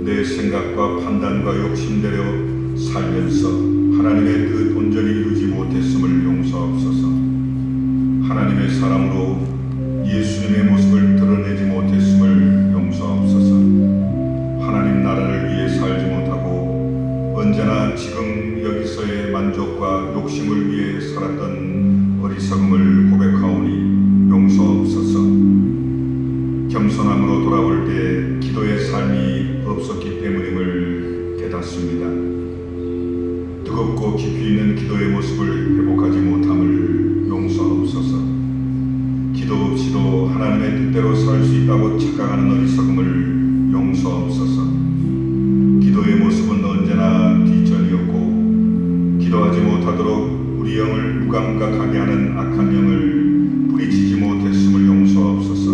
내 생각과 판단과 욕심대로 살면서 하나님의 뜻 온전히 이루지 못했음을 용서하옵소서. 하나님의 사람으로 예수님의 모습을 드러내지 못했음을 용서하옵소서. 하나님 나라를 위해 살지 못하고 언제나 지금 여기서의 만족과 욕심을 위해 살았던 어리석음을 고백하오니 용서하옵소서. 겸손함으로 돌아올 때 기도의 삶이 없었기 때문임을 깨닫습니다. 뜨겁고 깊이 있는 기도의 모습을 회복하지 못함을 용서하옵소서. 기도 없이도 하나님의 뜻대로 살 수 있다고 착각하는 어리석음을 용서하옵소서. 기도의 모습은 언제나 뒷전이었고 기도하지 못하도록 우리 영을 무감각하게 하는 악한 영을 뿌리치지 못했음을 용서하옵소서.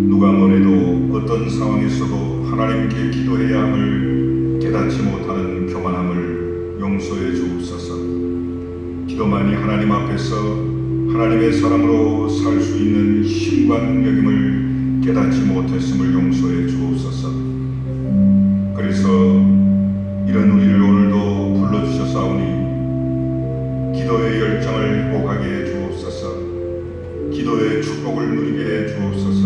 누가 뭐래도 어떤 상황에서도 하나님께 기도해야 함을 깨닫지 못하는 교만함을 용서해 주옵소서. 기도만이 하나님 앞에서 하나님의 사람으로 살 수 있는 힘과 능력임을 깨닫지 못했음을 용서해 주옵소서. 그래서 이런 우리를 오늘도 불러주셨사오니 기도의 열정을 회복하게 해 주옵소서. 기도의 축복을 누리게 해 주옵소서.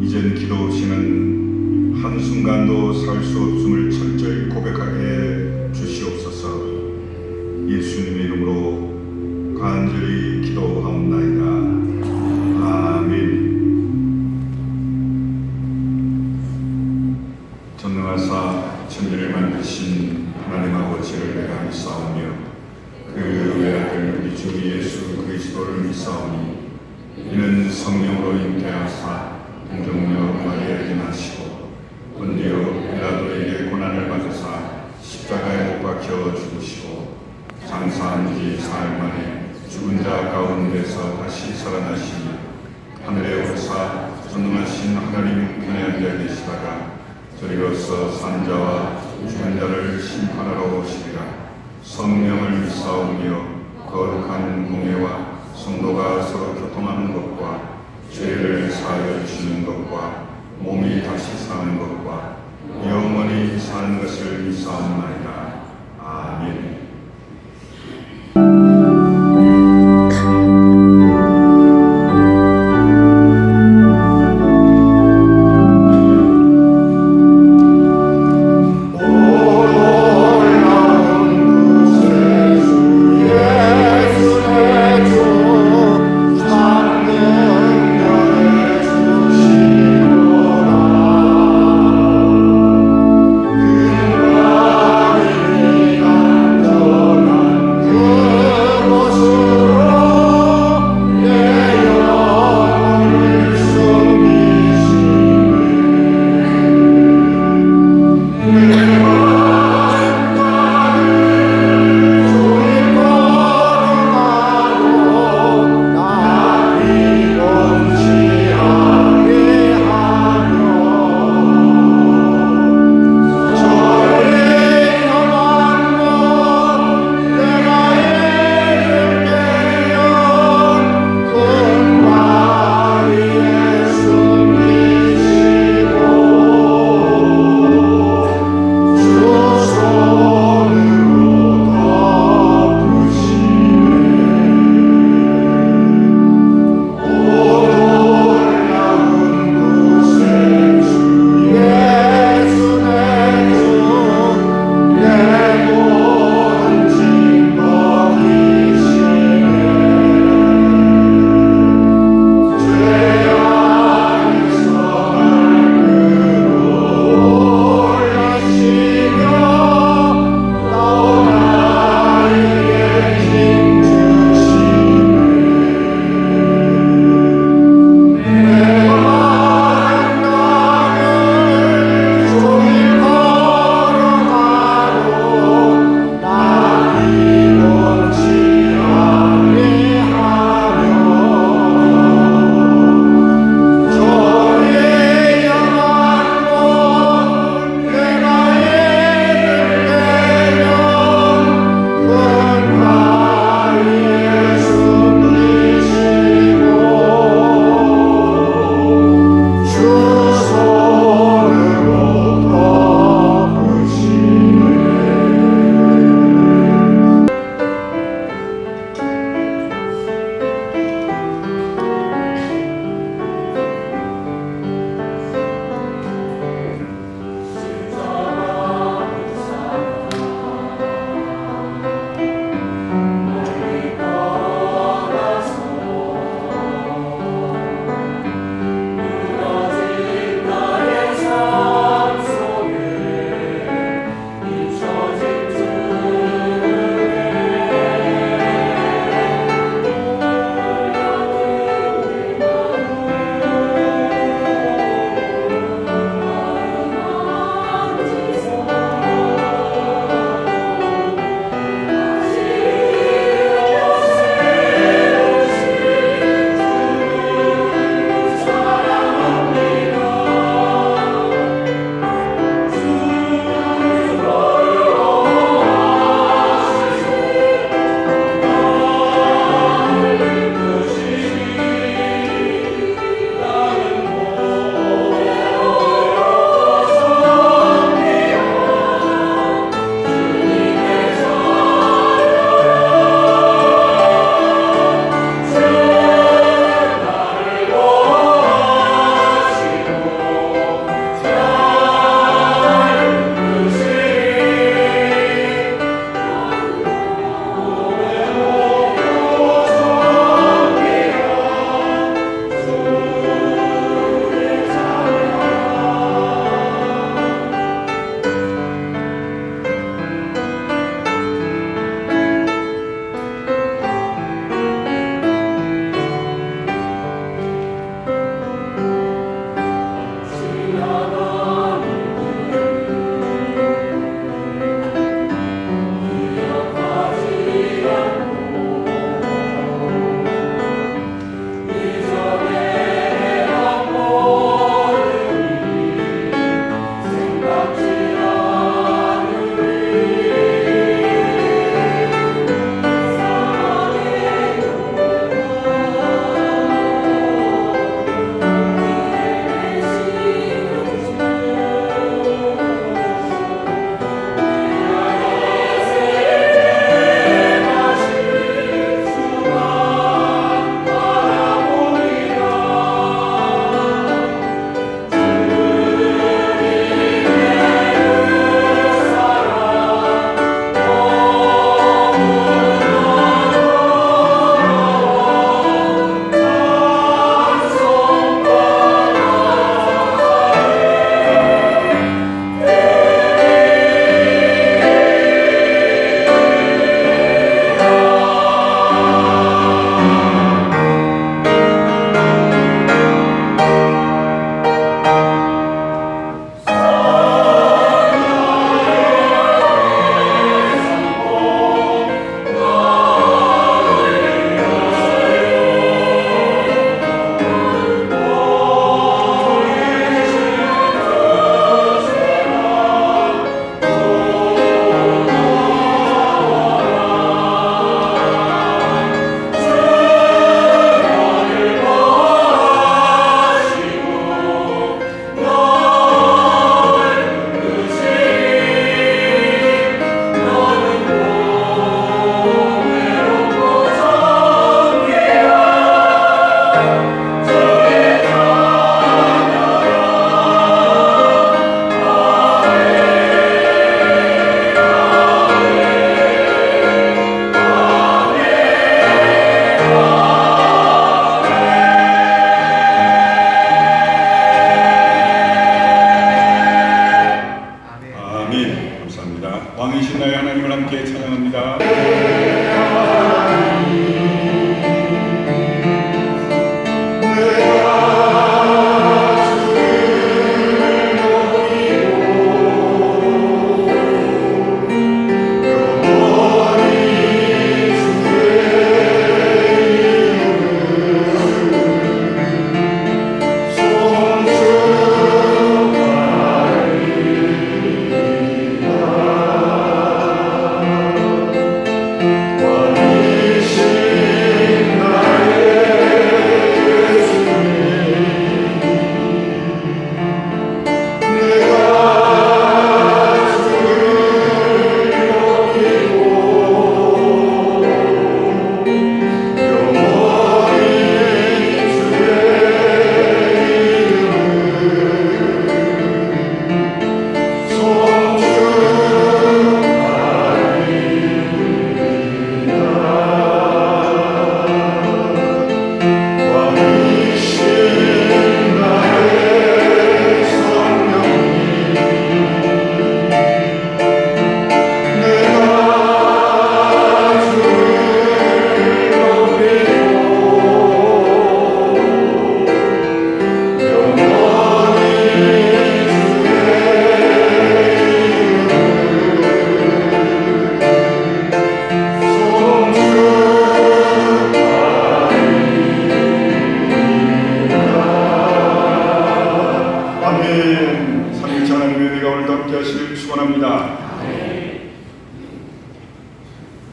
이젠 기도 없이는 한순간도 살 수 없음을 철저히 고백하게 해 주시옵소서. 예수님의 이름으로 간절히 기도하옵나이다. 아멘. 전능하사 천지를 만드신 하나님 아버지를 내가 믿사오며 그 외아들 우리 주 예수 그리스도를 믿사오니 이는 성령으로 잉태하사 동정녀 마리아에게 나시고 본디오 빌라도에게 고난을 받으사 십자가에 못 박혀 죽으시고 장사한 지 사흘 만에 죽은 자 가운데서 다시 살아나시니 하늘에 오르사 전능하신 하나님 우편에 앉아 계시다가 저리로서 산 자와 죽은 자를 심판하러 오시리라. 성령을 믿사오며 거룩한 공예와 성도가 서로 교통하는 것과 죄를 사하여 주시는 것과 몸이 다시 사는 것과 영원히 사는 것을 믿사옵나이다. 아멘. 그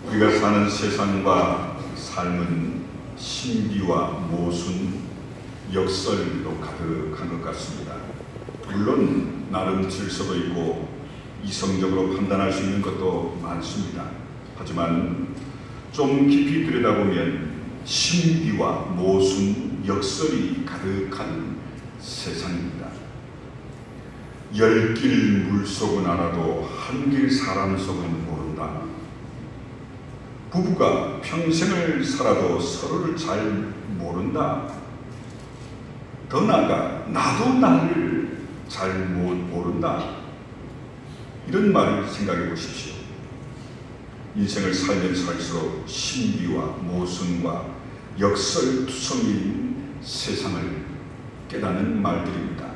우리가 사는 세상과 삶은 신비와 모순, 역설로 가득한 것 같습니다. 물론 나름 질서도 있고 이성적으로 판단할 수 있는 것도 많습니다. 하지만 좀 깊이 들여다보면 신비와 모순, 역설이 가득한 세상입니다. 10길 물속은 알아도 한 길 사람 속은 모른다. 부부가 평생을 살아도 서로를 잘 모른다. 더 나아가 나도 나를 잘 모른다. 이런 말을 생각해 보십시오. 인생을 살면 살수록 신비와 모순과 역설투성이인 세상을 깨닫는 말들입니다.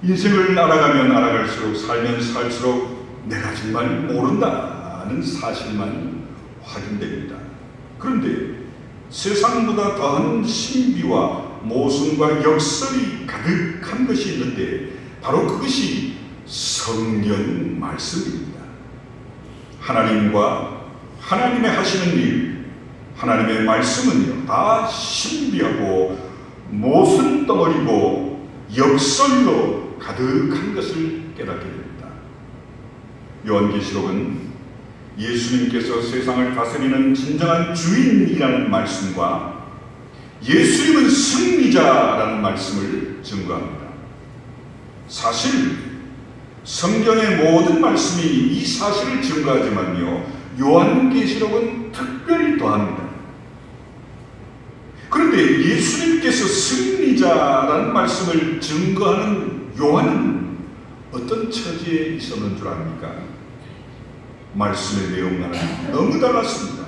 인생을 알아가면 알아갈수록 살면 살수록 내가 정말 모른다는 사실만 확인됩니다. 그런데 세상보다 더한 신비와 모순과 역설이 가득한 것이 있는데 바로 그것이 성경 말씀입니다. 하나님과 하나님의 하시는 일, 하나님의 말씀은요 다 신비하고 모순 덩어리고 역설로 가득한 것을 깨닫게 됩니다. 요한계시록은 예수님께서 세상을 다스리는 진정한 주인이라는 말씀과 예수님은 승리자라는 말씀을 증거합니다. 사실 성경의 모든 말씀이 이 사실을 증거하지만요 요한계시록은 특별히 더합니다. 그런데 예수님께서 승리자라는 말씀을 증거하는 요한은 어떤 처지에 있었는 줄 압니까? 말씀의 내용과는 너무 달랐습니다.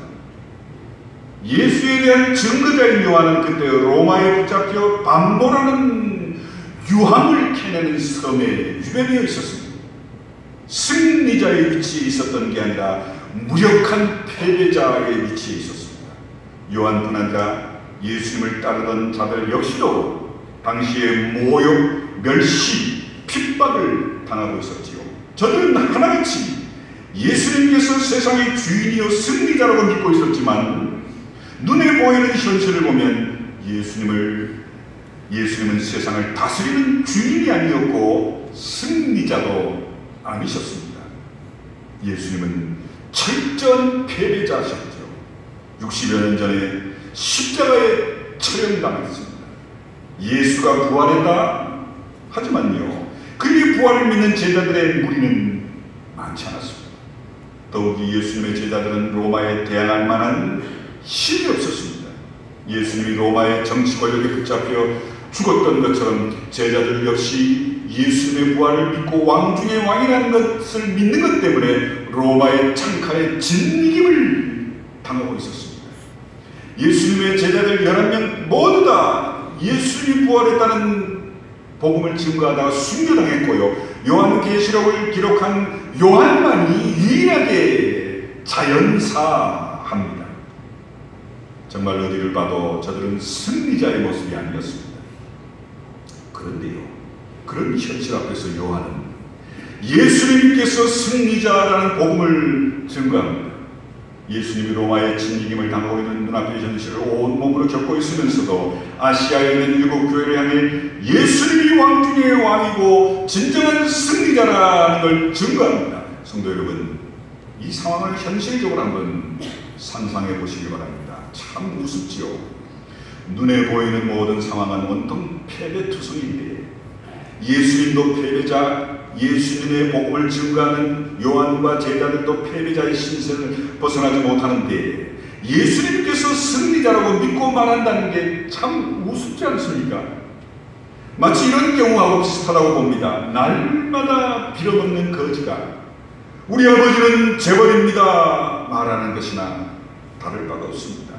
예수에 대한 증거자인 요한은 그때 로마에 붙잡혀 반모라는 유황을 캐내는 섬에 유배되어 있었습니다. 승리자의 위치에 있었던 게 아니라 무력한 패배자의 위치에 있었습니다. 요한뿐 아니라 예수님을 따르던 자들 역시도 당시에 모욕, 멸시, 핍박을 당하고 있었지요. 저들은 하나같이 예수님께서 세상의 주인이요 승리자라고 믿고 있었지만 눈에 보이는 현실을 보면 예수님은 세상을 다스리는 주인이 아니었고 승리자도 아니셨습니다. 예수님은 철저한 패배자셨죠. 60여 년 전에 십자가에 처형당했습니다. 예수가 부활했다 하지만요 그의 부활을 믿는 제자들의 무리는 많지 않았습니다. 더욱이 예수님의 제자들은 로마에 대항할 만한 힘이 없었습니다. 예수님이 로마의 정치 권력에 붙잡혀 죽었던 것처럼 제자들 역시 예수님의 부활을 믿고 왕 중의 왕이라는 것을 믿는 것 때문에 로마의 창칼에 진미김을 당하고 있었습니다. 예수님의 제자들 11명 모두 다 예수님이 부활했다는 복음을 증거하다가 순교당했고요. 요한계시록을 기록한 요한만이 유일하게 자연사합니다. 정말 어디를 봐도 저들은 승리자의 모습이 아니었습니다. 그런데요, 그런 현실 앞에서 요한은 예수님께서 승리자라는 복음을 증거합니다. 예수님이 로마의 진리김을 당하고 있는 눈앞의 현실을 온몸으로 겪고 있으면서도 아시아에 있는 일곱 교회를 향해 예수님이 왕 중의 왕이고 진정한 승리자라는 걸 증거합니다. 성도 여러분, 이 상황을 현실적으로 한번 상상해 보시기 바랍니다. 참 우습지요. 눈에 보이는 모든 상황은 온통 패배투성인데 예수님도 패배자, 예수님의 복음을 증거하는 요한과 제자들도 패배자의 신세를 벗어나지 못하는데 예수님께서 승리자라고 믿고 말한다는 게 참 우습지 않습니까? 마치 이런 경우하고 비슷하다고 봅니다. 날마다 빌어먹는 거지가 우리 아버지는 재벌입니다 말하는 것이나 다를 바가 없습니다.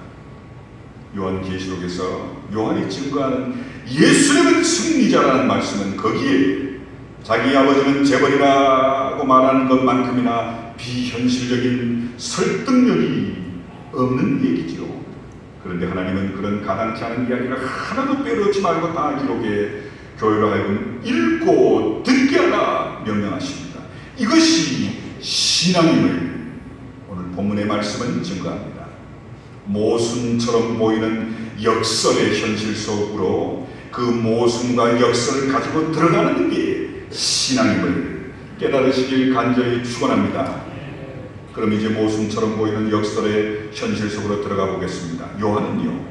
요한계시록에서 요한이 증거하는 예수님은 승리자라는 말씀은 거기에 자기 아버지는 재벌이라고 말하는 것만큼이나 비현실적인 설득력이 없는 얘기지요. 그런데 하나님은 그런 가당치 않은 이야기를 하나도 빼놓지 말고 다 기록해 교회로 하여금 읽고 듣게 하라 명령하십니다. 이것이 신앙임을 오늘 본문의 말씀은 증거합니다. 모순처럼 보이는 역설의 현실 속으로 그 모순과 역설을 가지고 들어가는 게 신앙임을 깨달으시길 간절히 축원합니다. 그럼 이제 모순처럼 보이는 역설의 현실 속으로 들어가 보겠습니다. 요한은요,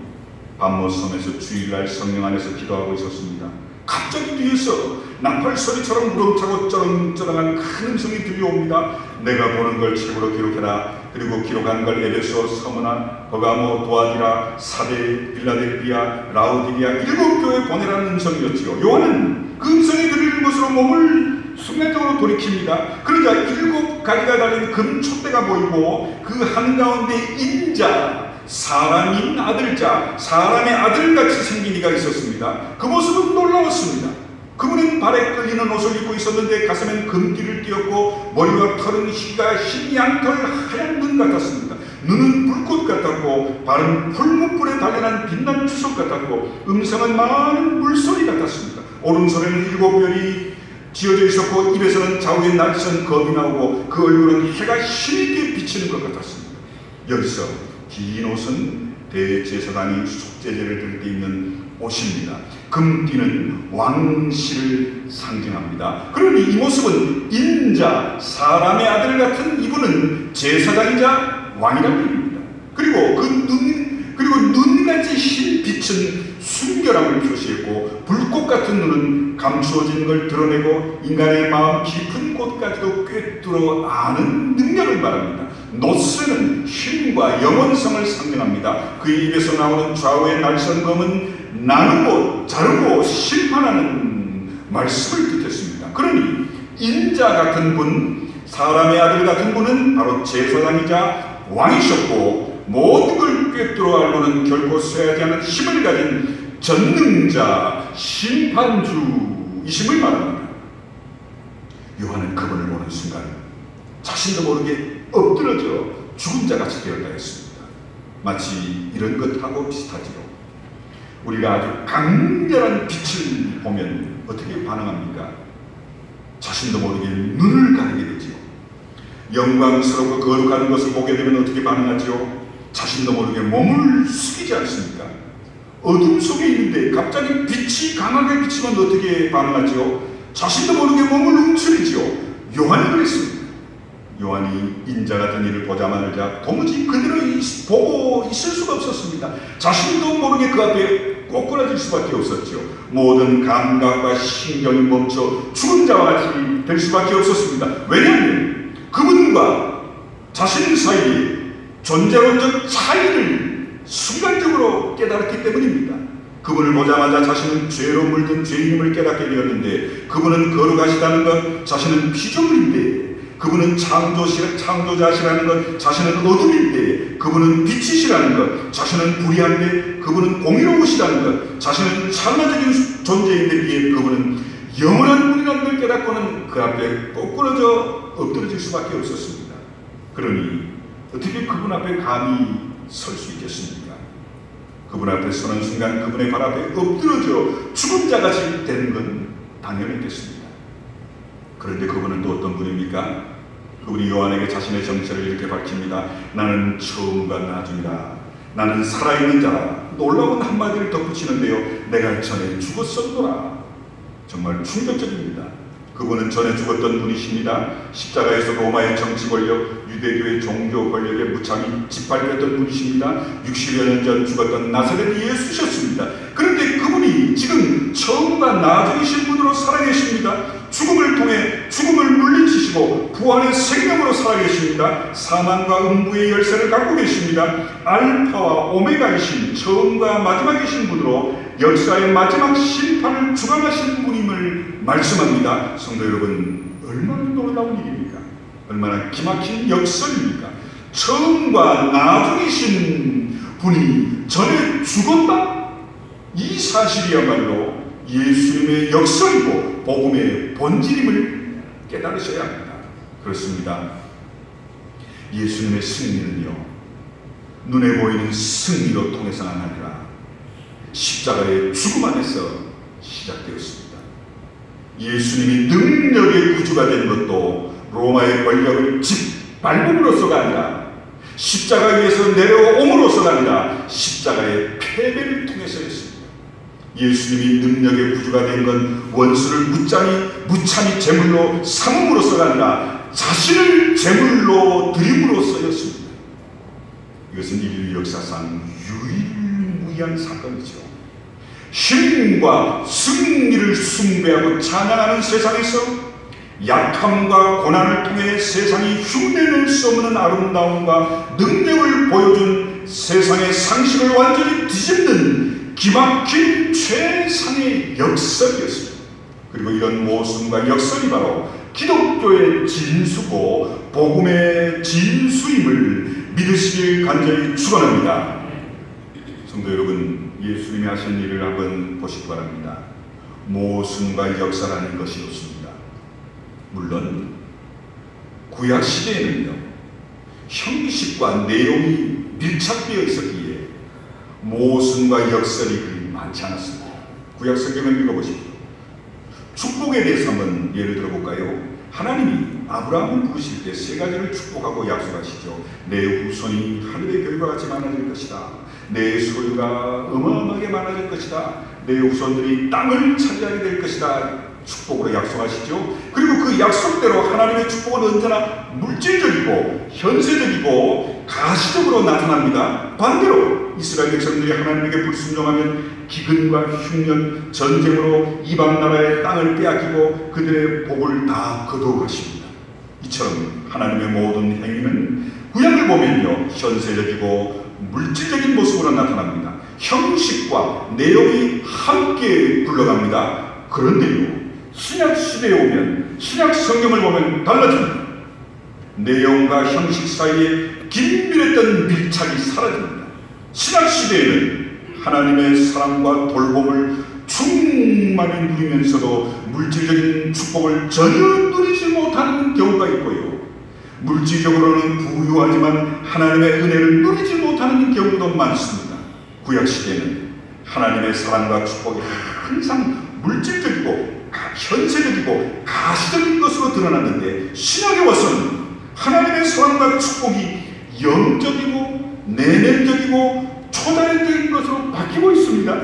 밤모섬에서 주일날 성령 안에서 기도하고 있었습니다. 갑자기 뒤에서 나팔 소리처럼 우렁차고 쩌렁쩌렁한 큰 음성이 들려옵니다. 내가 보는 걸 책으로 기록해라. 그리고 기록한 걸 에베소, 서머나, 버가모, 도아디라, 사데, 빌라델비아, 라우디게아 7교회에 보내라는 음성이었지요. 요한은 그 음성이 들리는 곳으로 몸을 순간적으로 돌이킵니다. 그러자 7가지가 달린 금 촛대가 보이고 그 한가운데 인자, 사람인 아들자, 사람의 아들같이 생긴 이가 있었습니다. 그 모습은 놀라웠습니다. 그분은 발에 끌리는 옷을 입고 있었는데 가슴엔 금띠를 띄었고 머리와 털은 희가 흰 양털 하얀 눈 같았습니다. 눈은 불꽃 같았고 발은 풀무불에 단련한 빛난 주석 같았고 음성은 많은 물소리 같았습니다. 오른손에는 7별이 지어져 있었고 입에서는 좌우에 날선 검이 나오고 그 얼굴은 해가 힘있게 비치는 것 같았습니다. 여기서 긴 옷은 대제사장이 속죄제를 드릴 때 입는 옷입니다. 금띠는 왕실을 상징합니다. 그러니 이 모습은 인자, 사람의 아들 같은 이분은 제사장이자 왕이라는 얘기입니다. 그리고 눈같이 흰 빛은 순결함을 표시했고 불꽃 같은 눈은 감추어진 걸 드러내고 인간의 마음 깊은 곳까지도 꿰뚫어 아는 능력을 말합니다. 노스는 힘과 영원성을 상징합니다. 그의 입에서 나오는 좌우의 날선검은 나누고 자르고 심판하는 말씀을 뜻했습니다. 그러니 인자 같은 분, 사람의 아들 같은 분은 바로 제사장이자 왕이셨고 모든 걸 꿰뚫어 알고는 결코 쇠하지 않은 힘을 가진 전능자, 심판주이심을 말합니다. 요한은 그분을 보는 순간 자신도 모르게 엎드러져 죽은 자같이 되었다 했습니다. 마치 이런 것하고 비슷하지요. 우리가 아주 강렬한 빛을 보면 어떻게 반응합니까? 자신도 모르게 눈을 가리게 되지요. 영광스럽고 거룩한 것을 보게 되면 어떻게 반응하지요? 자신도 모르게 몸을 숙이지 않습니까? 어둠 속에 있는데 갑자기 빛이 강하게 비치면 어떻게 반응하지요? 자신도 모르게 몸을 움츠리지요. 요한이 그랬습니다. 요한이 인자 같은 일을 보자마자 도무지 그대로 보고 있을 수가 없었습니다. 자신도 모르게 그 앞에 꼬꾸라질 수밖에 없었죠. 모든 감각과 신경이 멈춰 죽은 자와 같이 될 수밖에 없었습니다. 왜냐하면 그분과 자신 사이에 존재론적 차이를 순간적으로 깨달았기 때문입니다. 그분을 보자마자 자신은 죄로 물든 죄인임을 깨닫게 되었는데 그분은 거룩하시다는 것, 자신은 피조물인데 그분은 창조자시라는 것, 자신은 어둠인데 그분은 빛이시라는 것, 자신은 불의한데 그분은 공의로우시라는 것, 자신은 찬란적인 존재인데 비해 그분은 영원한 분이라는 걸 깨닫고는 그 앞에 꼬꾸러져 엎드러질 수밖에 없었습니다. 그러니 어떻게 그분 앞에 감히 설 수 있겠습니까? 그분 앞에 서는 순간 그분의 발 앞에 엎드러져 죽은 자같이 되는 건 당연했겠습니다. 그런데 그분은 또 어떤 분입니까? 그분이 요한에게 자신의 정체를 이렇게 밝힙니다. 나는 처음과 나중이라. 나는 살아있는 자라. 놀라운 한마디를 덧붙이는데요. 내가 전에 죽었었노라. 정말 충격적입니다. 그분은 전에 죽었던 분이십니다. 십자가에서 로마의 정치 권력, 유대교의 종교 권력에 무참히 짓밟혔던 분이십니다. 60여 년 전 죽었던 나사렛 예수셨습니다. 그런데 그분이 지금 처음과 나중이신 분으로 살아계십니다. 죽음을 통해 죽음을 물리치시고 부활의 생명으로 살아계십니다. 사망과 음부의 열쇠를 갖고 계십니다. 알파와 오메가이신 처음과 마지막이신 분으로 역사의 마지막 심판을 주관하신 분임을 말씀합니다. 성도 여러분, 얼마나 놀라운 일입니까? 얼마나 기막힌 역설입니까? 처음과 나중이신 분이 전에 죽었다? 이 사실이야말로 예수님의 역설이고 복음의 본질임을 깨달으셔야 합니다. 그렇습니다. 예수님의 승리는요, 눈에 보이는 승리로 통해서는 아니라 십자가의 죽음 안에서 시작되었습니다. 예수님이 능력의 구주가 된 것도 로마의 권력을 짓밟음으로써가 아니라 십자가 위에서 내려옴으로써가 아니라 십자가의 패배를 통해서였습니다. 예수님이 능력의 구주가 된 건 원수를 무참히 제물로 삼음으로써가 아니라 자신을 제물로 드림으로써였습니다. 이것은 인류 역사상 유일무이한 사건이죠. 힘과 승리를 숭배하고 찬양하는 세상에서 약함과 고난을 통해 세상이 흉내낼 수 없는 아름다움과 능력을 보여준 세상의 상식을 완전히 뒤집는 기막힌 최상의 역설이었습니다. 그리고 이런 모순과 역설이 바로 기독교의 진수고 복음의 진수임을 믿으시길 간절히 축원합니다. 성도 여러분, 예수님이 하신 일을 한번 보시기 바랍니다. 모순과 역설하는 것이 없습니다. 물론 구약 시대에는요, 형식과 내용이 밀착되어 있었기에 모순과 역설이 그리 많지 않았습니다. 구약 성경을 읽어보십시오. 축복에 대해서 한번 예를 들어볼까요? 하나님이 아브라함을 부르실 때 세 가지를 축복하고 약속하시죠. 내 후손이 하늘의 별과 같이 많아질 것이다. 내 소유가 어마어마하게 많아질 것이다. 내 후손들이 땅을 차지하게 될 것이다. 축복으로 약속하시죠. 그리고 그 약속대로 하나님의 축복은 언제나 물질적이고 현세적이고 가시적으로 나타납니다. 반대로 이스라엘 백성들이 하나님에게 불순종하면 기근과 흉년, 전쟁으로 이방 나라의 땅을 빼앗기고 그들의 복을 다 거두어가십니다. 이처럼 하나님의 모든 행위는 구약을 보면요, 현세적이고 물질적인 모습으로 나타납니다. 형식과 내용이 함께 굴러갑니다. 그런데요, 신약 시대에 오면, 신약 성경을 보면 달라집니다. 내용과 형식 사이에 긴밀했던 밀착이 사라집니다. 신약 시대에는 하나님의 사랑과 돌봄을 충만히 누리면서도 물질적인 축복을 전혀 누리지 못하는 경우가 있고요, 물질적으로는 부유하지만 하나님의 은혜를 누리지 못하는 경우도 많습니다. 구약 시대에는 하나님의 사랑과 축복이 항상 물질적이고 현세적이고 가시적인 것으로 드러났는데, 신약에 와서는 하나님의 사랑과 축복이 영적이고 내면적이고 초자연적인 것으로 바뀌고 있습니다.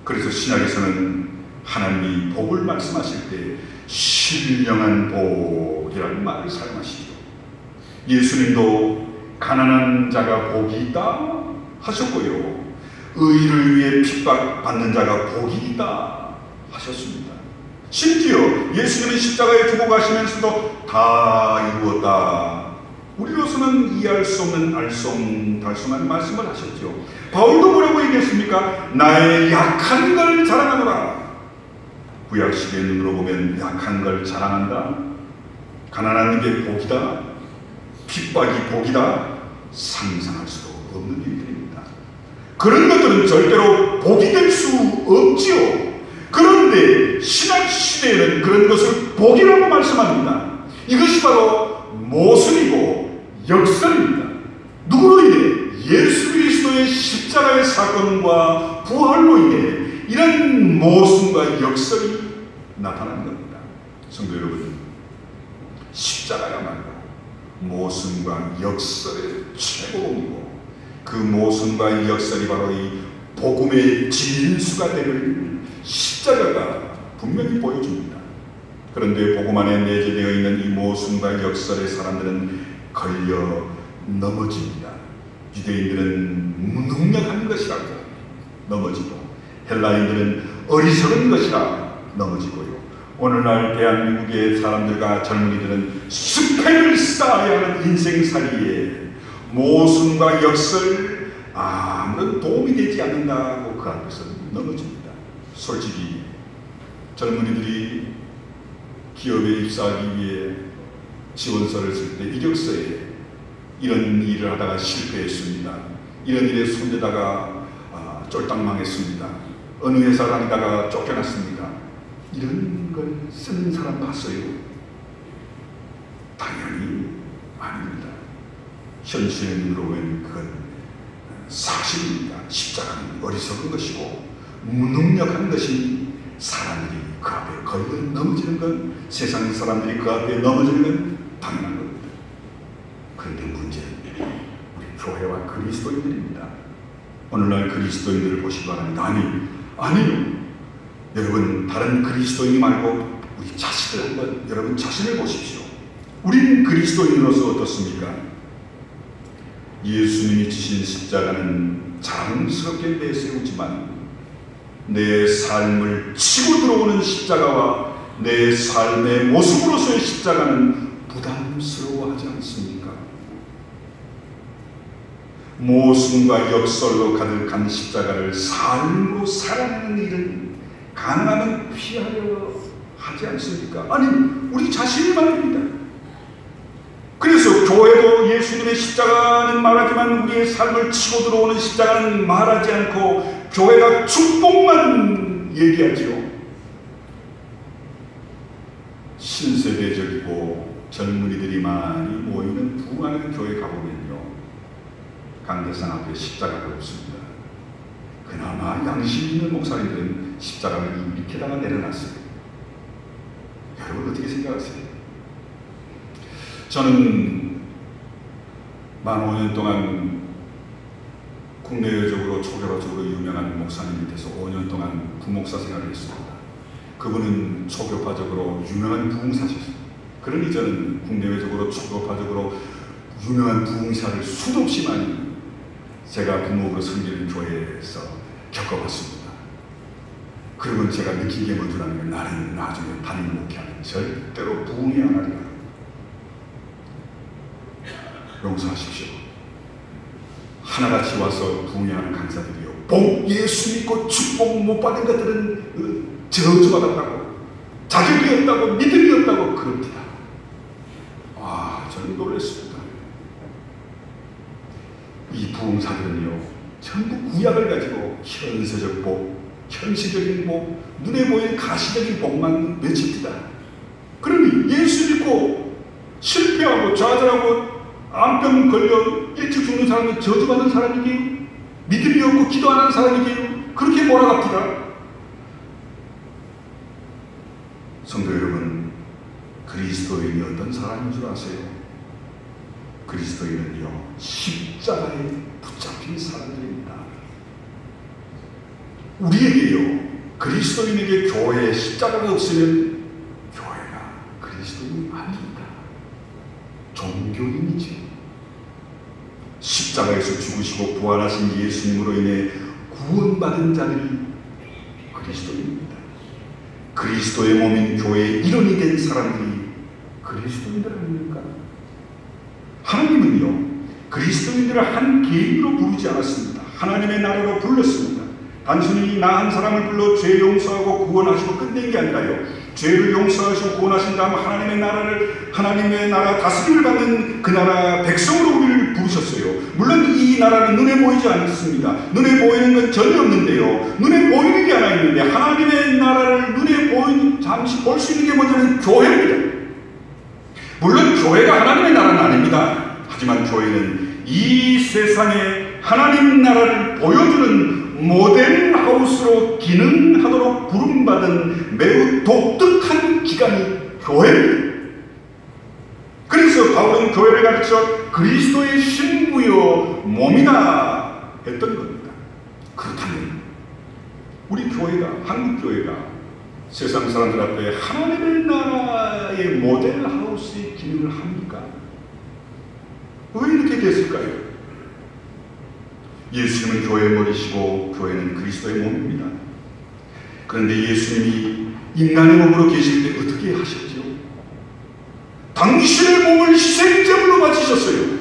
그래서 신약에서는 하나님이 복을 말씀하실 때 신령한 복이라는 말을 사용하시죠. 예수님도 가난한 자가 복이 있다 하셨고요, 의를 위해 핍박받는 자가 복이 있다 하셨습니다. 심지어 예수님이 십자가에 죽어 가시면서도 다 이루었다, 우리로서는 이해할 수 없는 알쏭달쏭한 말씀을 하셨죠. 바울도 뭐라고 얘기했습니까? 나의 약한 걸 자랑하노라. 구약 시대의 눈으로 보면 약한 걸 자랑한다, 가난한 게 복이다, 핍박이 복이다, 상상할 수도 없는 일들입니다. 그런 것들은 절대로 복이 될 수 없지요. 그런데 신약 시대에는 그런 것을 복이라고 말씀합니다. 이것이 바로 모순이고 역설입니다. 누구로 인해? 예수 그리스도의 십자가의 사건과 부활로 인해 이런 모순과 역설이 나타난 겁니다. 성도 여러분, 십자가야말로 모순과 역설의 최고봉이고, 그 모순과 역설이 바로 이 복음의 진수가 되는 십자가가 분명히 보여줍니다. 그런데 복음 안에 내재되어 있는 이 모순과 역설의 사람들은 걸려 넘어집니다. 유대인들은 무능력한 것이라고 넘어지고, 헬라인들은 어리석은 것이라 넘어지고요, 오늘날 대한민국의 사람들과 젊은이들은 스펙을 쌓아야 하는 인생살이에 모순과 역설 아무런 도움이 되지 않는다고 그 앞에서 넘어집니다. 솔직히 젊은이들이 기업에 입사하기 위해 지원서를 쓸 때 이력서에 이런 일을 하다가 실패했습니다, 이런 일에 손대다가 쫄딱 망했습니다, 어느 회사 다니다가 쫓겨났습니다, 이런 걸 쓰는 사람 봤어요? 당연히 아닙니다. 현실의 눈으로 보면 그건 사실입니다. 십자가는 어리석은 것이고 무능력한 것이, 사람들이 그 앞에 걸려 넘어지는 건, 세상의 사람들이 그 앞에 넘어지는 건 당연한 겁니다. 그런데 문제는 교회와 그리스도인들입니다. 오늘날 그리스도인들을 보시기 바랍니다. 아니요. 여러분, 다른 그리스도인이 말고 우리 자신을 한번, 여러분 자신을 보십시오. 우리는 그리스도인으로서 어떻습니까? 예수님이 지신 십자가는 자랑스럽게 내세우지만 내 삶을 치고 들어오는 십자가와 내 삶의 모습으로서의 십자가는 부담스러워하지 않습니까? 모순과 역설로 가득한 십자가를 삶으로 살아내는 일은 가능하면 피하려 하지 않습니까? 아니, 우리 자신이 말입니다. 그래서 교회도 예수님의 십자가는 말하지만 우리의 삶을 치고 들어오는 십자가는 말하지 않고 교회가 축복만 얘기하지요. 신세대적이고 젊은이들이 많이 모이는 부흥하는 교회 가보면요, 강대상 앞에 십자가가 없습니다. 그나마 양심 있는 목사님들은 십자가를 이렇게다가 내려놨어요. 여러분 어떻게 생각하세요? 저는 만 5년 동안 국내외적으로 초교파적으로 유명한 목사님 밑에서 5년 동안 부목사 생활을 했습니다. 그분은 초교파적으로 유명한 부흥사셨습니다. 그러니 저는 국내외적으로 초교파적으로 유명한 부흥사를 수도 없이 많이 제가 부목으로 섬기는 교회에서 겪어봤습니다. 그리고 제가 느낀 게 뭐더라면 나는 나중에 담임 목회하면 절대로 부흥이 안 하리라. 용서하십시오. 하나같이 와서 부흥하는 강사들이요, 복 예수 믿고 축복 못 받은 것들은 저주받았다고, 자격이 없다고, 믿음이 없다고 그럽니다. 저는 놀랐습니다. 이 부흥사들은요, 전부 구약을 가지고 현세적 복, 현실적인 복, 눈에 보이는 가시적인 복만 외칩니다. 그러니 예수 믿고 실패하고 좌절하고 암병 걸려 일찍 죽는 사람은 저주받는 사람이게요? 믿음이 없고 기도 안 하는 사람이게요? 그렇게 몰아갑니다. 성도 여러분, 그리스도인이 어떤 사람인 줄 아세요? 그리스도인은요, 십자가에 붙잡힌 사람들입니다. 우리에게요, 그리스도인에게 교회에 십자가가 없으면 교회가 그리스도인이 아닙니다. 종교인이지. 십자가에서 죽으시고 부활하신 예수님으로 인해 구원받은 자들이 그리스도인입니다. 그리스도의 몸인 교회의 일원이 된 사람들이 그리스도인들 아닙니까? 하나님은요, 그리스도인들을 한 개인으로 부르지 않았습니다. 하나님의 나라로 불렀습니다. 단순히 나 한 사람을 불러 죄 용서하고 구원하시고 끝낸 게 아니라요, 죄를 용서하시고 구원하신 다음 하나님의 나라 다스림을 받는 그 나라 백성으로 우리를 부르셨어요. 물론 이 나라는 눈에 보이지 않습니다. 눈에 보이는 건 전혀 없는데요, 눈에 보이는 게 하나 있는데, 하나님의 나라를 눈에 보이는, 잠시 볼 수 있는 게 뭐냐면 교회입니다. 물론 교회가 하나님의 나라는 아닙니다. 하지만 교회는 이 세상에 하나님 나라를 보여주는 모델 하우스로 기능하도록 부름받은 매우 독특한 기관이 교회입니다. 그래서 바울은 교회를 가르쳐 그리스도의 신부요 몸이다 했던 겁니다. 그렇다면 우리 교회가, 한국 교회가 세상 사람들 앞에 하나님의 나라의 모델 하우스의 기능을 합니까? 왜 이렇게 됐을까요? 예수님은 교회의 머리시고 교회는 그리스도의 몸입니다. 그런데 예수님이 인간의 몸으로 계실 때 어떻게 하셨죠? 당신의 몸을 희생제물로 바치셨어요.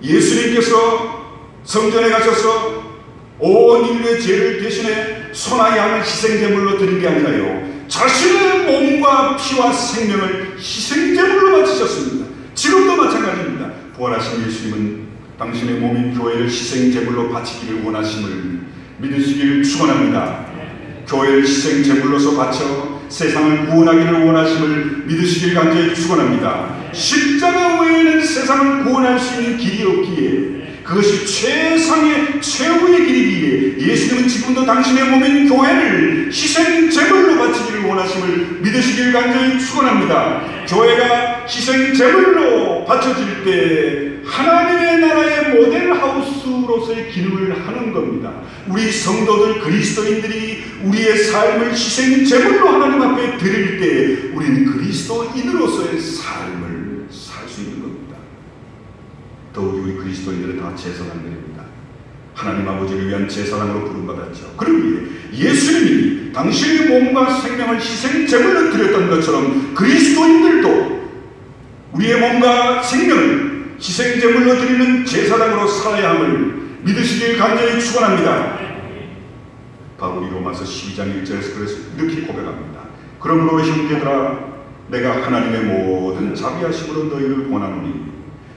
예수님께서 성전에 가셔서 온 인류의 죄를 대신해 소나 양을 희생제물로 드린 게 아니라요, 자신의 몸과 피와 생명을 희생제물로 바치셨습니다. 지금도 마찬가지입니다. 부활하신 예수님은 당신의 몸인 교회를 희생제물로 바치기를 원하심을 믿으시기를 축원합니다. 교회를 희생제물로서 바쳐 세상을 구원하기를 원하심을 믿으시기를 간절히 축원합니다. 십자가 외에는 세상을 구원할 수 있는 길이 없기에, 그것이 최후의 길이기에 예수님은 지금도 당신의 몸인 교회를 희생제물로 바치기를 원하심을 믿으시기를 간절히 축원합니다. 교회가 희생제물로 바쳐질 때 하나님의 나라의 모델 기도로서의 기능을 하는 겁니다. 우리 성도들 그리스도인들이 우리의 삶을 희생 제물로 하나님 앞에 드릴 때 우리는 그리스도인으로서의 삶을 살 수 있는 겁니다. 더욱이 우리 그리스도인들은 다 제사장들입니다. 하나님 아버지를 위한 제사장으로 부름받았죠. 그러기에 예수님이 당신의 몸과 생명을 희생 제물로 드렸던 것처럼 그리스도인들도 우리의 몸과 생명을 희생 제물로 드리는 제사장으로 살아야 함을 믿으시길 간절히 축원합니다. 바울이 로마서 12장 1절에서 그래서 이렇게 고백합니다. 그러므로 형제들아 내가 하나님의 모든 자비하심으로 너희를 권하노니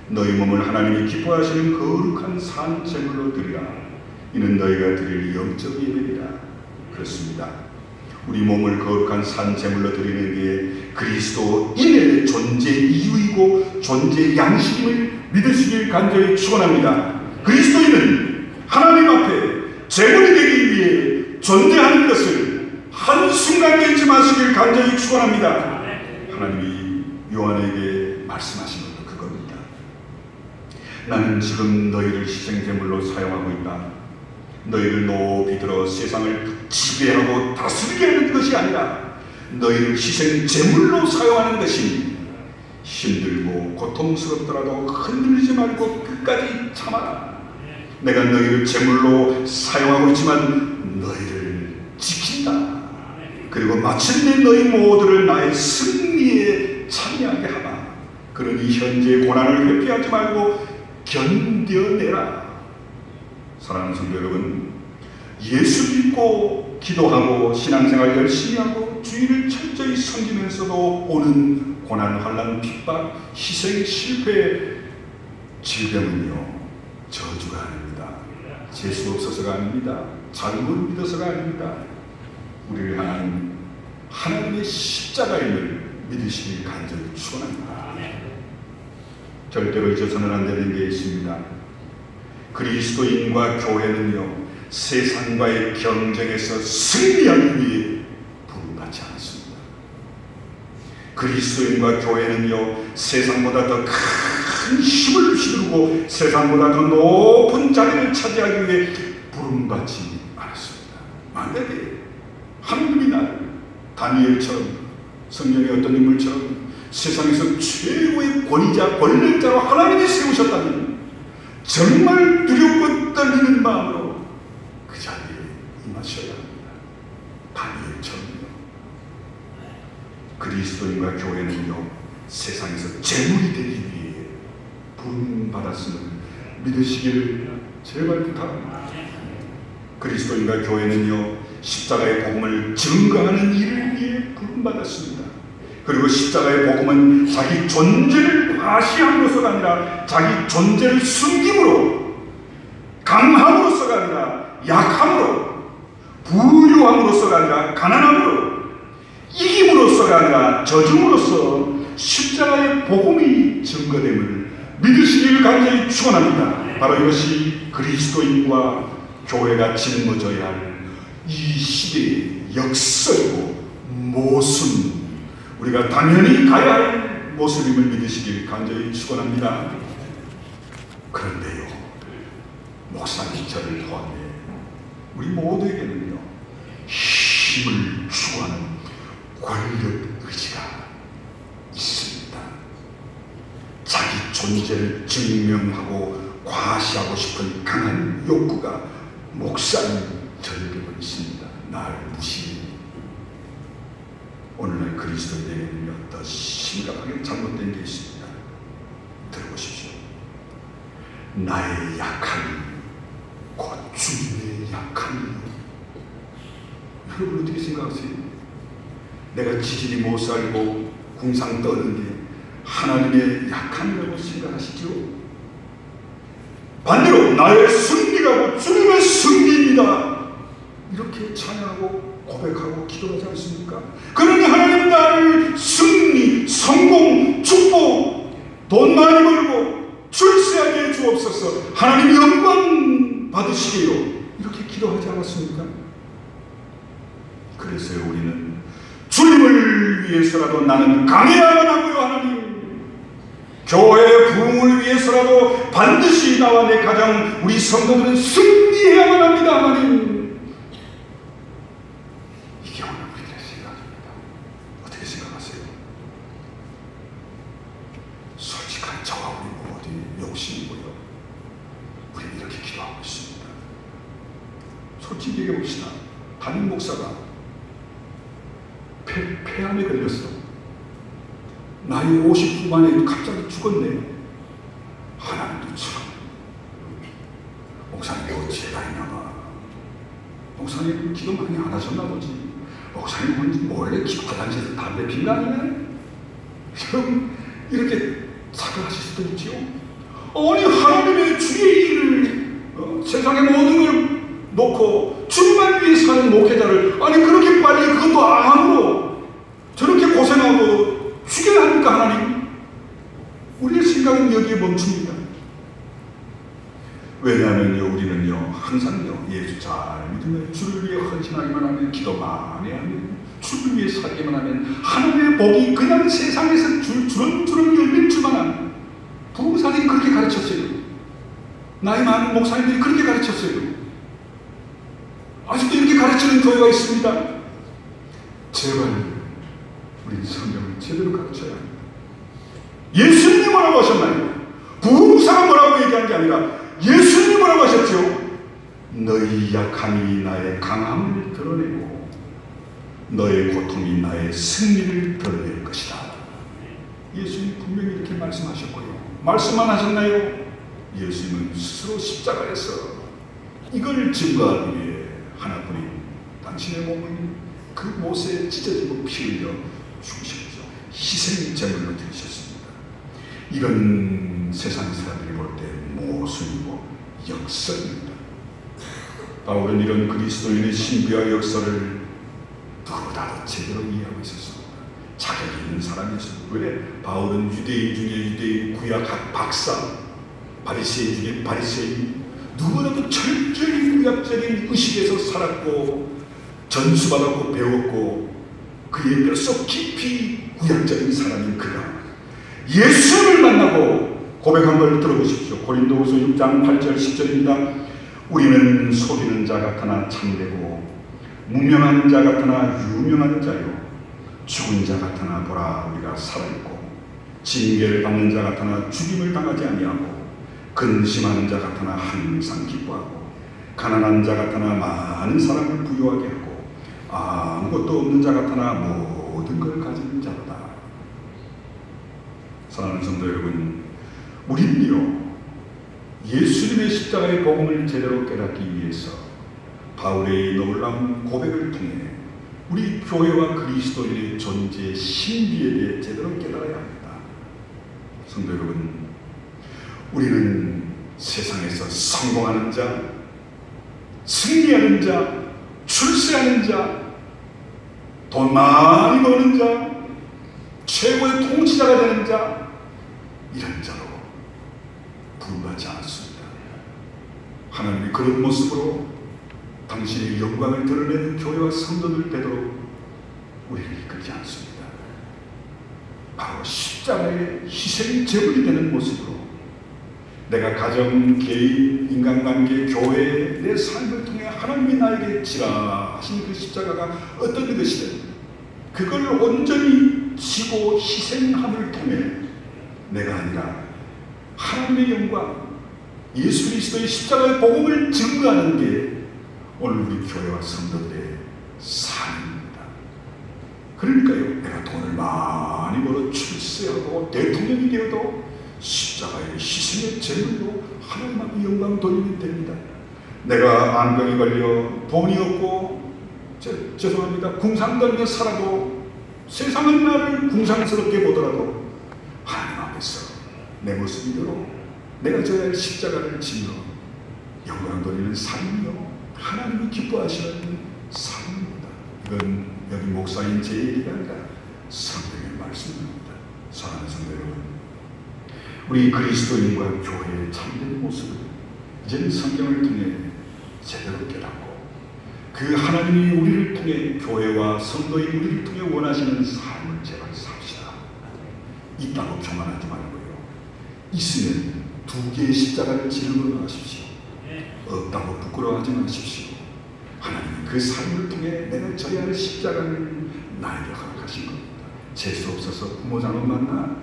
너희 몸을 하나님이 기뻐하시는 거룩한 산 제물로 드리라. 이는 너희가 드릴 영적 예배이라. 그렇습니다. 우리 몸을 거룩한 산 제물로 드리는 게 그리스도인의 존재 이유이고 존재 양식임을 믿으시길 간절히 축원합니다. 그리스도인은 하나님 앞에 제물이 되기 위해 존재하는 것을 한순간도 잊지 마시길 간절히 축원합니다. 하나님이 요한에게 말씀하신 것도 그겁니다. 나는 지금 너희를 희생제물로 사용하고 있다. 너희를 높이 들어 세상을 지배하고 다스리게 하는 것이 아니라 너희를 희생제물로 사용하는 것이니 힘들고 고통스럽더라도 흔들리지 말고 끝까지 참아라. 내가 너희를 제물로 사용하고 있지만 너희를 지킨다. 그리고 마침내 너희 모두를 나의 승리에 참여하게 하라. 그러니 현재의 고난을 회피하지 말고 견뎌내라. 사랑하는 성도 여러분, 예수 믿고 기도하고 신앙생활 열심히 하고 주의를 철저히 섬기면서도 오는 고난, 환난, 핍박, 희생, 실패, 질병은요 저주가 아닙니다. 재수 없어서가 아닙니다. 잘못 믿어서가 아닙니다. 우리를 향한 하나님의 십자가임을 믿으시길 간절히 축원합니다. 절대로 잊어서는 안 되는 게 있습니다. 그리스도인과 교회는요 세상과의 경쟁에서 승리하기 위해 부름받지 않았습니다. 그리스도인과 교회는요 세상보다 더 큰 힘을 휘두르고 세상보다 더 높은 자리를 차지하기 위해 부름받지 않았습니다. 만약에 하나님이 나를 다니엘처럼 성경의 어떤 인물처럼 세상에서 최고의 권위자, 권력자로 하나님이 세우셨다면 정말 두렵고 떨리는 마음으로 그 자리에 임하셔야 합니다. 다니엘처럼요. 그리스도인과 교회는요 세상에서 재물이 되기 위해 부름받았음을 믿으시기를 제발 부탁합니다. 그리스도인과 교회는요 십자가의 복음을 증거하는 일을 위해 부름받았습니다. 그리고 십자가의 복음은 자기 존재를 과시함으로서가 아니라 자기 존재를 숨김으로, 강함으로서가 아니라 약함으로, 부유함으로서가 아니라 가난함으로, 이김으로서가 아니라 저줌으로써 십자가의 복음이 증거됨을 믿으시기를 간절히 축원합니다. 바로 이것이 그리스도인과 교회가 짊어져야 할 이 시대의 역설이고 모순, 우리가 당연히 가야 할 모습임을 믿으시길 간절히 축원합니다. 그런데요, 목사님 저를 포함해 우리 모두에게는요 힘을 추구하는 권력 의지가 있습니다. 자기 존재를 증명하고 과시하고 싶은 강한 욕구가 목사님 저에게도 있습니다. 나를 무시해. 오늘날 그리스도인에게는 더 심각하게 잘못된 게 있습니다. 들어보십시오. 나의 약함이 곧 주님의 약함이요. 여러분 어떻게 생각하세요? 내가 지질이 못 살고 궁상 떠는 게 하나님의 약함이라고 생각하시죠? 반대로 나의 승리가 곧 주님의 승리입니다. 이렇게 찬양하고 고백하고 기도하지 않습니까? 그러니 하나님 나를 승리, 성공, 축복, 돈 많이 벌고 출세하게 주옵소서, 하나님 영광 받으시게요, 이렇게 기도하지 않았습니까? 그래서요 우리는 주님을 위해서라도 나는 강해야만 하고요 하나님, 교회의 부흥을 위해서라도 반드시 나와 내 가정, 우리 성도들은 승리해야만 합니다. 하나님, 이게 오늘 우리들의 생각입니다. 어떻게 생각하세요? 솔직한 저와 우리 모두 욕심이고요, 우리는 이렇게 기도하고 있습니다. 솔직히 얘기해 봅시다. 담임 목사가 폐암에 걸렸어. 나이 50 후반에 갑자기 죽었네요. 하나님도 참, 목사님 어찌 다했나봐. 목사님 기도 많이 안 하셨나 보지. 목사님 몰래 화장실에서 담배 핀 거 아니네? 여러분, 이렇게 생각하실 수도 있지요. 아니, 하나님의 주의 일을 세상의 모든 걸 놓고 주님만 위해 사는 목회자를, 아니 그렇게 빨리 그것도 암으로 저렇게 고생하고 죽여야 합니까? 하나님, 우리의 생각은 여기에 멈춥니다. 왜냐하면요, 우리는요 항상요 예수 잘 믿으면, 주를 위해 헌신하기만 하면, 기도 많이 하면, 주를 위해 살기만 하면 하나님의 복이 그냥 세상에서 주렁주렁 열릴 줄만한 부흥사들이 그렇게 가르쳤어요. 나이 많은 목사님들이 그렇게 가르쳤어요. 아직도 이렇게 가르치는 교회가 있습니다. 제발 우리 성경을 제대로 가르쳐야 합니다. 예수님이 뭐라고 하셨나요? 부흥사가 뭐라고 얘기한 게 아니라 예수님이 뭐라고 하셨죠? 너희 약함이 나의 강함을 드러내고 너의 고통이 나의 승리를 드러낼 것이다. 예수님 분명히 이렇게 말씀하셨고요. 말씀만 하셨나요? 예수님은 스스로 십자가에서 이걸 증거하기 위해 하나뿐인 당신의 몸은 그 못에 찢어지고 피 흘려 죽으셨죠. 희생 제물로 드리셨습니다. 이건 세상 사람들이 볼 때 모순이고 역설입니다. 바울은 이런 그리스도인의 신비와 역설을 누구보다도 제대로 이해하고 있었습니다. 자격이 있는 사람이었습니다. 왜? 바울은 유대인 중에 유대인, 구약학 박사, 바리새인 중에 바리새인, 누구보다도 철저히 구약적인 의식에서 살았고 전수받았고 배웠고 그의 뼛속 깊이 구약적인 사람인 그가 예수를 만나고 고백한 걸 들어보십시오. 고린도후서 6장 8절 10절입니다. 우리는 속이는 자 같으나 참되고 무명한 자 같으나 유명한 자요, 죽은 자 같으나 보라 우리가 살아있고, 징계를 받는 자 같으나 죽임을 당하지 아니하고, 근심하는 자 같으나 항상 기뻐하고, 가난한 자 같으나 많은 사람을 부유하게 하고, 아무것도 없는 자 같으나 모든 걸 가진 자다. 사랑하는 성도 여러분, 우리는요 예수님의 십자가의 복음을 제대로 깨닫기 위해서 바울의 놀라운 고백을 통해 우리 교회와 그리스도인의 존재의 신비에 대해 제대로 깨달아야 합니다. 성도 여러분, 우리는 세상에서 성공하는 자, 승리하는 자, 출세하는 자, 돈 많이 버는 자, 최고의 통치자가 되는 자, 이런 자로 부름받지 않았습니다. 하나님이 그런 모습으로 당신의 영광을 드러내는 교회와 성도들 되도록 우리를 이끌지 않습니다. 바로 십자가의 희생 제물이 되는 모습으로 내가 가정, 개인, 인간관계, 교회, 내 삶을 통해 하나님이 나에게 지라하신 그 십자가가 어떤 것이든 그걸 온전히 지고 희생함을 통해 내가 아니라 하나님의 영광, 예수 그리스도의 십자가의 복음을 증거하는 게 오늘 우리 교회와 성도들의 삶입니다. 그러니까요, 내가 돈을 많이 벌어 출세하고 대통령이 되어도 십자가의 희생의 제물로 하나님 앞에 영광 돌리면 됩니다. 내가 안병에 걸려 돈이 없고 죄송합니다, 궁상떨며 살아도 세상은 나를 궁상스럽게 보더라도 하나님 앞에서 내 모습 이대로 내가 져야 할 십자가를 지며 영광 돌리는 삶이요, 하나님이 기뻐하시는 삶입니다. 이건 여기 목사인 제 얘기가 아니라 성경의 말씀입니다. 사랑하는 성도 여러분, 우리 그리스도인과 교회의 참된 모습을 이제는 성경을 통해 제대로 깨닫고 그 하나님이 우리를 통해 교회와 성도인 우리를 통해 원하시는 삶을 제발 삽시다. 있다고 교만하지 말고요, 있으면 2개의 십자가를 지르고 나가십시오. 없다고 부끄러워하지 마십시오. 하나님은 그 삶을 통해 내가 져야 할 십자가를 나에게 허락하신 겁니다. 재수 없어서 부모 잘못 만나?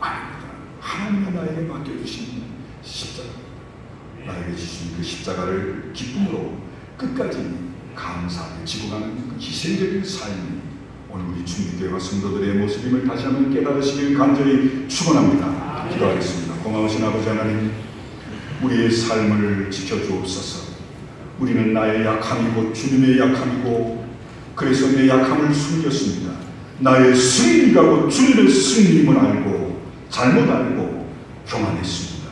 아닙니다. 하나님이 나에게 맡겨주신 십자가, 나에게 주신 그 십자가를 기쁨으로 끝까지 감사하게 지고 가는 그 희생적인 삶이 오늘 우리 충주교회와 성도들의 모습임을 다시 한번 깨달으시길 간절히 축원합니다. 기도하겠습니다. 고마우신 아버지 하나님, 우리의 삶을 지켜주옵소서. 우리는 나의 약함이고 주님의 약함이고, 그래서 내 약함을 숨겼습니다. 나의 승리가 곧 주님의 승리임을 알고 잘못 알고 교만했습니다.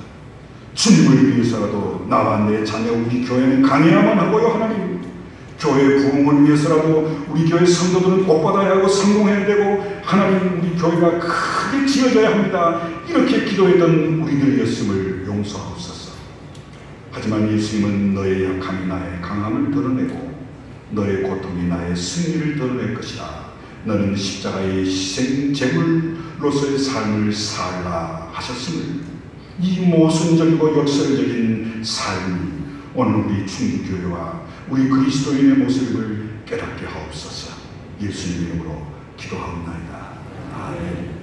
주님을 위해서라도 나와 내 자녀 우리 교회는 강해야만 하고요. 하나님, 교회 부흥을 위해서라도 우리 교회 성도들은 복받아야 하고 성공해야 되고, 하나님 우리 교회가 크게 지어져야 합니다. 이렇게 기도했던 우리들이었음을 용서하옵소서. 하지만 예수님은 너의 약함이 나의 강함을 드러내고 너의 고통이 나의 승리를 드러낼 것이다. 너는 십자가의 희생 제물로서의 삶을 살라 하셨음을, 이 모순적이고 역설적인 삶이 오늘 우리 충주교회와 우리 그리스도인의 모습을 깨닫게 하옵소서. 예수님의 이름으로 기도하옵나이다. 아멘.